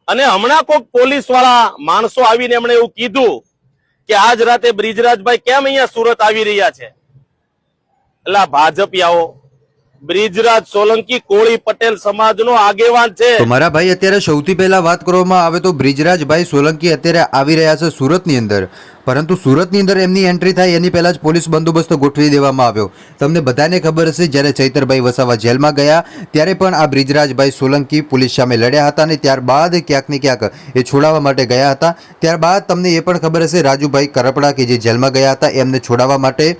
અને હમણાં કોઈક પોલીસ વાળા માણસો આવીને એમણે એવું કીધું કે આજ રાતે બ્રિજરાજભાઈ કેમ અહીંયા સુરત આવી રહ્યા છે. એટલે ભાજપિયાઓ, બ્રિજરાજ સોલંકી કોળી પટેલ સમાજનો આગેવાન છે. તો મારા ભાઈ અત્યારે સૌથી પહેલા વાત કરવામાં આવે તો બ્રિજરાજભાઈ સોલંકી અત્યારે આવી રહ્યા છે સુરતની અંદર, પરંતુ સુરતની અંદર એમની એન્ટ્રી થાય એની પહેલા જ પોલીસ બંદોબસ્ત ગોઠવી દેવામાં આવ્યો. તમને બધાને ખબર હશે જ્યારે ચૈતરભાઈ વસાવા જેલમાં ગયા ત્યારે પણ આ બ્રિજરાજભાઈ સોલંકી પોલીસ સામે લડ્યા હતા અને ત્યારબાદ ક્યાંક ને ક્યાંક એ છોડાવવા માટે ગયા હતા. ત્યારબાદ તમને એ પણ ખબર હશે રાજુભાઈ કરપડા કે જે જેલમાં ગયા હતા એમને છોડાવવા માટે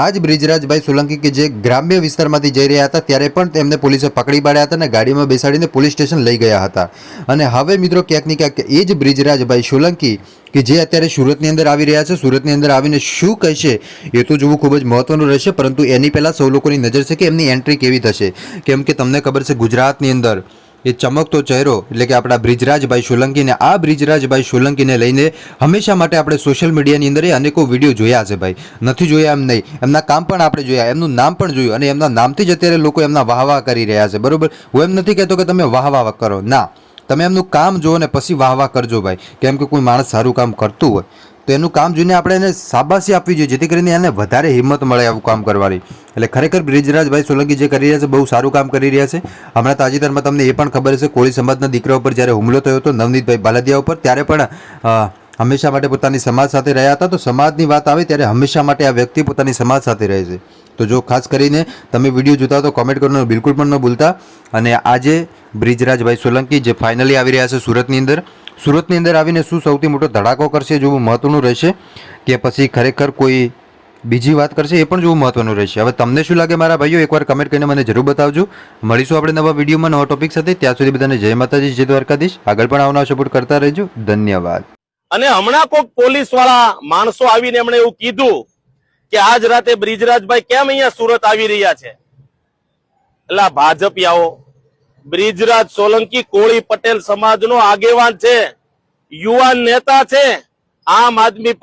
આજ બ્રિજરાજભાઈ સોલંકી કે જે ગ્રામ્ય વિસ્તારમાંથી જઈ રહ્યા હતા ત્યારે પણ તેમને પોલીસે પકડી પાડ્યા હતા અને ગાડીમાં બેસાડીને પોલીસ સ્ટેશન લઈ ગયા હતા. અને હવે મિત્રો ક્યાંક ને ક્યાંક એ જ બ્રિજરાજભાઈ સોલંકી કે જે અત્યારે સુરતની અંદર આવી રહ્યા છે, સુરતની અંદર આવીને શું કહેશે એ તો જોવું ખૂબ જ મહત્વનું રહેશે. પરંતુ એની પહેલાં સૌ લોકોની નજર છે કે એમની એન્ટ્રી કેવી થશે, કેમ કે તમને ખબર છે ગુજરાતની અંદર એ ચમકતો ચહેરો એટલે કે આપણા બ્રિજરાજભાઈ સોલંકીને, આ બ્રિજરાજભાઈ સોલંકીને લઈને હંમેશા માટે આપણે સોશિયલ મીડિયાની અંદર અનેકો વિડીયો જોયા છે ભાઈ, નથી જોયા એમ નહીં, એમના કામ પણ આપણે જોયા, એમનું નામ પણ જોયું અને એમના નામથી જ અત્યારે લોકો એમના વાહવાહ કરી રહ્યા છે. બરોબર, હું એમ નથી કહેતો કે તમે વાહવાહ કરો, ના, તમે એમનું કામ જુઓ ને પછી વાહવાહ કરજો ભાઈ. કેમ કે કોઈ માણસ સારું કામ કરતું હોય તો એનું કામ જોઈને આપણે એને શાબાશી આપવી જોઈએ, જેથી કરીને એને વધારે હિંમત મળે આવું કામ કરવાની. એટલે ખરેખર બ્રિજરાજભાઈ સોલંકી જે કરી રહ્યા છે બહુ સારું કામ કરી રહ્યા છે. હમણાં તાજેતરમાં તમને એ પણ ખબર હશે કોળી સમાજના દીકરા ઉપર જ્યારે હુમલો થયો હતો નવનીતભાઈ બાલદિયા ઉપર, ત્યારે પણ હંમેશા માટે પોતાની સમાજ સાથે રહ્યા હતા. તો સમાજની વાત આવે ત્યારે હંમેશા માટે આ વ્યક્તિ પોતાની સમાજ સાથે રહે છે. તો જો ખાસ કરીને તમે વિડીયો જોતા હો તો કોમેન્ટ કરવાનું બિલકુલ પણ ન ભૂલતા. અને આજે બ્રિજરાજભાઈ સોલંકી જે ફાઇનલી આવી રહ્યા છે સુરતની અંદર આવીને શું સૌથી મોટો ધડાકો કરશે જોવું મહત્વનું રહેશે, કે પછી ખરેખર કોઈ બીજી વાત કરશે એ પણ જોવું મહત્વનું રહેશે. હવે તમને શું લાગે મારા ભાઈઓ, એકવાર કમેન્ટ કરીને મને જરૂર બતાવજો. મળીશું આપણે નવા વિડીયોમાં નવા ટોપિક સાથે. ત્યાં સુધી બધાને જય માતાજી, જય દ્વારકાધીશ. આગળ પણ આવનાર સપોર્ટ કરતા રહેજો. ધન્યવાદ. અને હમણાં કોઈક પોલીસ વાળા માણસો આવીને એમણે એવું કીધું કે આજ રાતે બ્રિજરાજભાઈ કેમ અહીંયા સુરત આવી રહ્યા છે. એટલે ભાજપિયાઓ, બ્રિજરાજ સોલંકી કોળી પટેલ સમાજનો આગેવાન છે, યુવાન નેતા છે, આમ આદમી